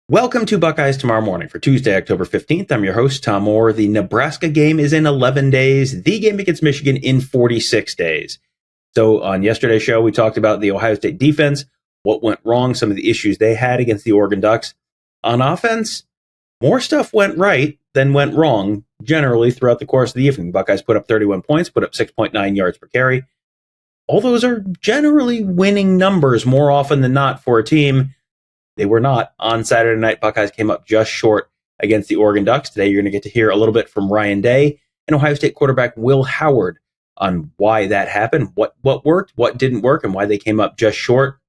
Welcome to Buckeyes Tomorrow Morning for Tuesday, October 15th. I'm your host, Tom Orr. The Nebraska game is in 11 days. The game against Michigan in 46 days. So on yesterday's show, we talked about the Ohio State defense, what went wrong, some of the issues they had against the Oregon Ducks. On offense, more stuff went right than went wrong generally throughout the course of the evening. Buckeyes put up 31 points, put up 6.9 yards per carry. All those are generally winning numbers more often than not for a team. They were not. On Saturday night, Buckeyes came up just short against the Oregon Ducks. Today, you're going to get to hear a little bit from Ryan Day and Ohio State quarterback Will Howard on why that happened, what worked, what didn't work, and why they came up just short.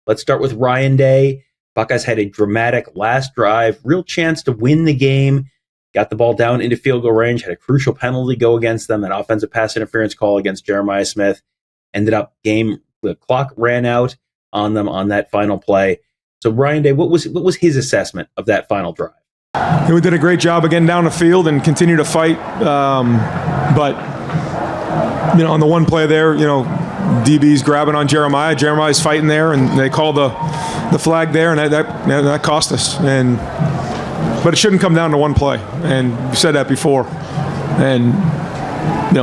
Let's start with Ryan Day. Buckeyes had a dramatic last drive, real chance to win the game, got the ball down into field goal range, had a crucial penalty go against them, an offensive pass interference call against Jeremiah Smith. Ended up the clock ran out on them on that final play. So Ryan Day, what was his assessment of that final drive? We did a great job of getting down the field and continue to fight. But on the one play there, DB's grabbing on Jeremiah. Jeremiah's fighting there, and they call the flag there, and that cost us. But it shouldn't come down to one play, and we said that before. And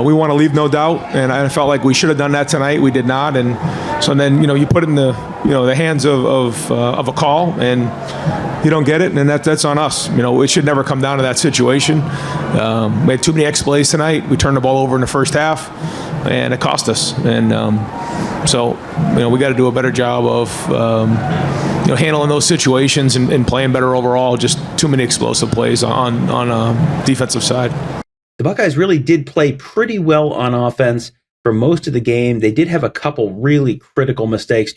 we want to leave no doubt, and I felt like we should have done that tonight. We did not, and so then you put it in the hands of a call, and you don't get it, and that's on us. It should never come down to that situation. We had too many X plays tonight. We turned the ball over in the first half, and it cost us. And so we got to do a better job of handling those situations and playing better overall. Just too many explosive plays on a defensive side. The Buckeyes really did play pretty well on offense for most of the game. They did have a couple really critical mistakes.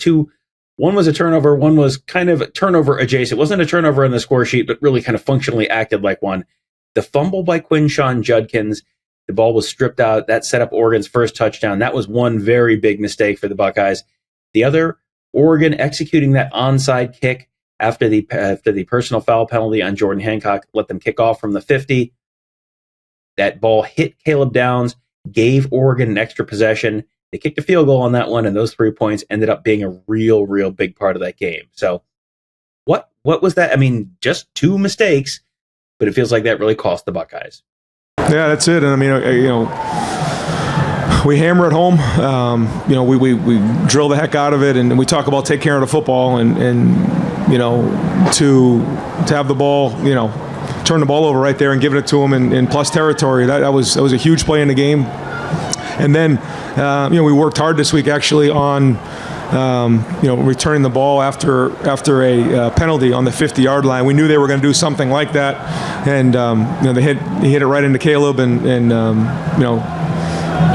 One was a turnover, one was kind of turnover adjacent. It wasn't a turnover on the score sheet, but really kind of functionally acted like one. The fumble by Quinshon Judkins, the ball was stripped out. That set up Oregon's first touchdown. That was one very big mistake for the Buckeyes. The other, Oregon executing that onside kick after the personal foul penalty on Jordan Hancock, let them kick off from the 50. That ball hit Caleb Downs, gave Oregon an extra possession. They kicked a field goal on that one, and those 3 points ended up being a real big part of that game. So what was that? I mean, just two mistakes, but it feels like that really cost the Buckeyes. Yeah, that's it. And we hammer it home. We drill the heck out of it, and we talk about take care of the football, and to have the ball, turn the ball over right there and give it to them in plus territory. That was a huge play in the game. And then we worked hard this week actually on returning the ball after a penalty on the 50-yard line. We knew they were going to do something like that, and they hit it right into Caleb, and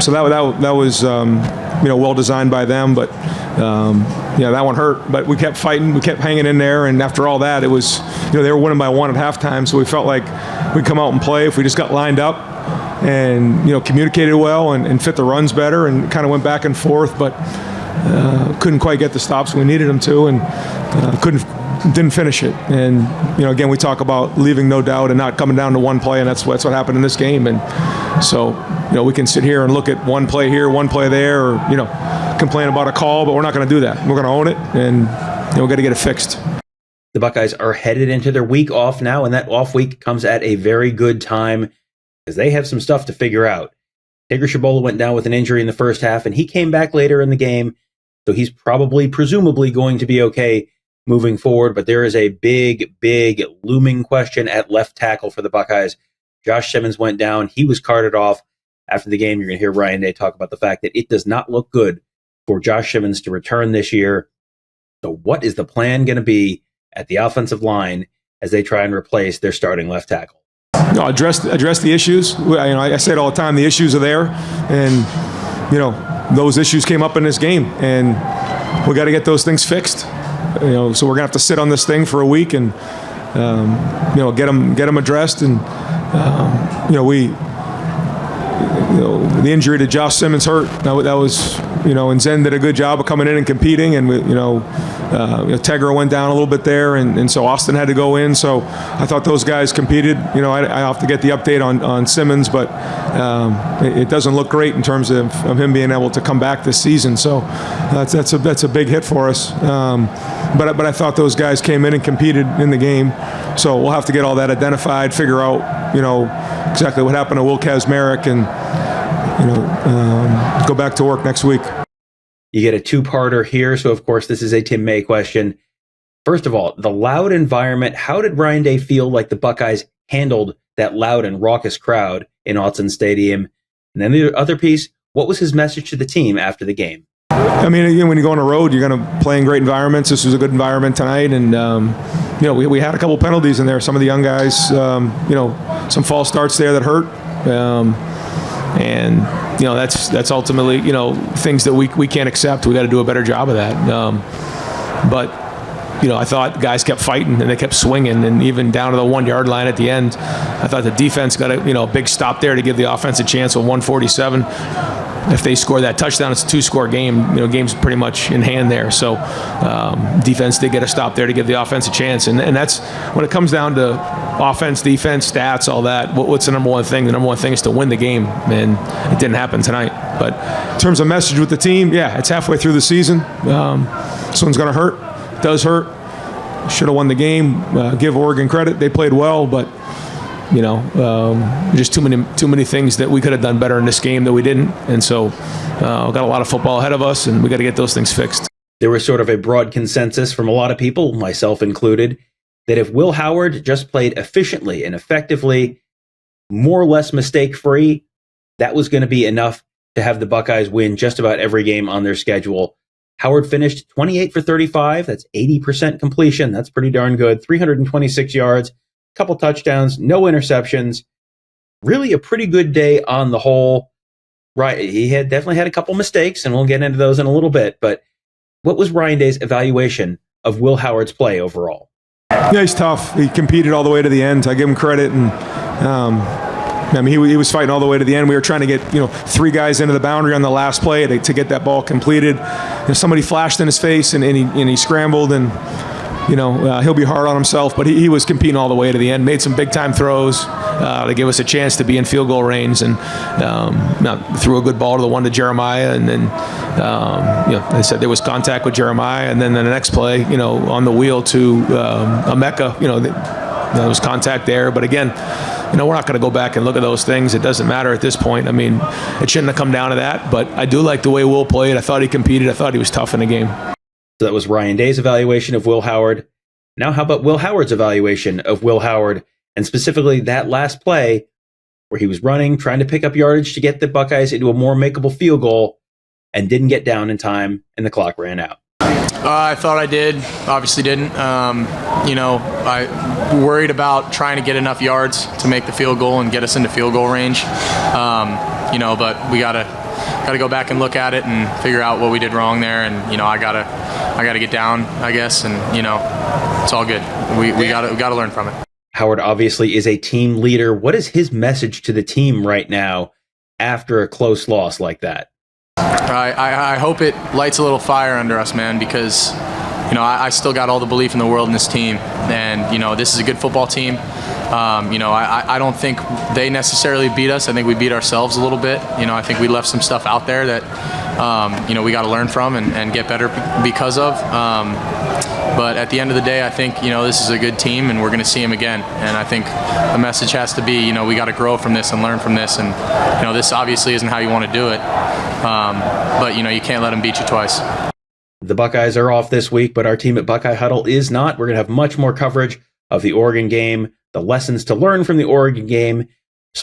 so that was well designed by them, but that one hurt. But we kept fighting, we kept hanging in there, and after all that, it was they were winning by one at halftime, so we felt like we'd come out and play if we just got lined up and communicated well and fit the runs better and kind of went back and forth, but couldn't quite get the stops we needed them to, and didn't finish it. And again, we talk about leaving no doubt and not coming down to one play, and that's what happened in this game. And so we can sit here and look at one play here, one play there, or complain about a call, but we're not going to do that. We're going to own it, and we've got to get it fixed. The Buckeyes are headed into their week off now, and that off week comes at a very good time because they have some stuff to figure out. Tigger Shabola went down with an injury in the first half, and he came back later in the game, so he's presumably going to be okay moving forward. But there is a big looming question at left tackle for the Buckeyes. Josh Simmons went down. He was carted off. After the game, you're going to hear Ryan Day talk about the fact that it does not look good for Josh Simmons to return this year. So what is the plan going to be at the offensive line as they try and replace their starting left tackle? No, address the issues. I say it all the time. The issues are there, and those issues came up in this game, and we got to get those things fixed. So we're gonna have to sit on this thing for a week and get them addressed. And the injury to Josh Simmons hurt. That was, and Zen did a good job of coming in and competing, and Tegra went down a little bit there, and so Austin had to go in. So I thought those guys competed. I have to get the update on Simmons, but it doesn't look great in terms of him being able to come back this season. So that's a big hit for us. But I thought those guys came in and competed in the game. So we'll have to get all that identified, figure out exactly what happened to Will Kazmarek, and go back to work next week. You get a two-parter here, so of course this is a Tim May question. First of all, the loud environment. How did Ryan Day feel like the Buckeyes handled that loud and raucous crowd in Autzen Stadium? And then the other piece, what was his message to the team after the game? I mean, again, when you go on a road, you're going to play in great environments. This was a good environment tonight, and we had a couple penalties in there. Some of the young guys, some false starts there that hurt, and that's ultimately things that we can't accept. We got to do a better job of that. But I thought guys kept fighting and they kept swinging, and even down to the 1 yard line at the end, I thought the defense got a big stop there to give the offense a chance with 147. If they score that touchdown, it's a 2-score game. Game's pretty much in hand there. So defense did get a stop there to give the offense a chance. And that's when it comes down to offense, defense, stats, all that. What's the number one thing? The number one thing is to win the game, and it didn't happen tonight. But in terms of message with the team, yeah, it's halfway through the season. This one's going to hurt. It does hurt. Should have won the game. Give Oregon credit. They played well, but just too many things that we could have done better in this game that we didn't. And so we've got a lot of football ahead of us, and we got to get those things fixed. There was sort of a broad consensus from a lot of people, myself included, that if Will Howard just played efficiently and effectively, more or less mistake-free, that was going to be enough to have the Buckeyes win just about every game on their schedule. Howard finished 28 for 35. That's 80% completion. That's pretty darn good. 326 yards. Couple touchdowns, no interceptions. Really a pretty good day on the whole. Right, he definitely had a couple mistakes, and we'll get into those in a little bit. But what was Ryan Day's evaluation of Will Howard's play overall? Yeah, he's tough. He competed all the way to the end. I give him credit, and he was fighting all the way to the end. We were trying to get 3 guys into the boundary on the last play to get that ball completed. Somebody flashed in his face, and he scrambled, and he'll be hard on himself, but he was competing all the way to the end, made some big-time throws to give us a chance to be in field goal range, and threw a good ball to the one to Jeremiah, and then, they said there was contact with Jeremiah, and then the next play, on the wheel to Emeka, there was contact there, but again, we're not going to go back and look at those things. It doesn't matter at this point. I mean, it shouldn't have come down to that, but I do like the way Will played. I thought he competed. I thought he was tough in the game. So that was Ryan Day's evaluation of Will Howard. Now how about Will Howard's evaluation of Will Howard, and specifically that last play where he was running, trying to pick up yardage to get the Buckeyes into a more makeable field goal and didn't get down in time, and the clock ran out. I thought I did. Obviously didn't. I worried about trying to get enough yards to make the field goal and get us into field goal range. But we gotta go back and look at it and figure out what we did wrong there. And I gotta get down, I guess. And it's all good. We gotta learn from it. Howard obviously is a team leader. What is his message to the team right now after a close loss like that? I hope it lights a little fire under us, man, because I still got all the belief in the world in this team, and this is a good football team. I don't think they necessarily beat us. I think we beat ourselves a little bit. I think we left some stuff out there that we got to learn from and get better because of. But at the end of the day, I think this is a good team, and we're going to see them again. And I think the message has to be, we got to grow from this and learn from this. And this obviously isn't how you want to do it, but you can't let them beat you twice. The Buckeyes are off this week, but our team at Buckeye Huddle is not. We're going to have much more coverage of the Oregon game, the lessons to learn from the Oregon game,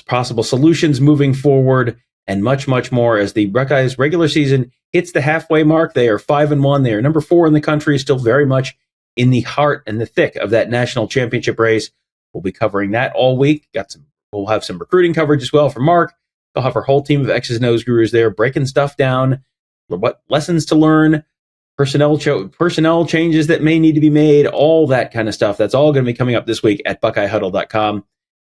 possible solutions moving forward, and much, much more as the Buckeyes regular season hits the halfway mark. They are 5-1. They are number 4 in the country, still very much in the heart and the thick of that national championship race. We'll be covering that all week. We'll have some recruiting coverage as well from Mark. They'll have our whole team of X's and O's gurus there breaking stuff down, what lessons to learn, personnel changes that may need to be made, all that kind of stuff. That's all going to be coming up this week at BuckeyeHuddle.com.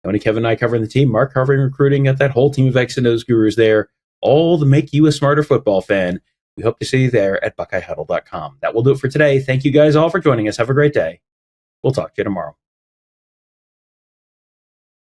Tony, Kevin, and I covering the team. Mark covering recruiting. Got that whole team of X and O's gurus there, all to make you a smarter football fan. We hope to see you there at BuckeyeHuddle.com. That will do it for today. Thank you guys all for joining us. Have a great day. We'll talk to you tomorrow.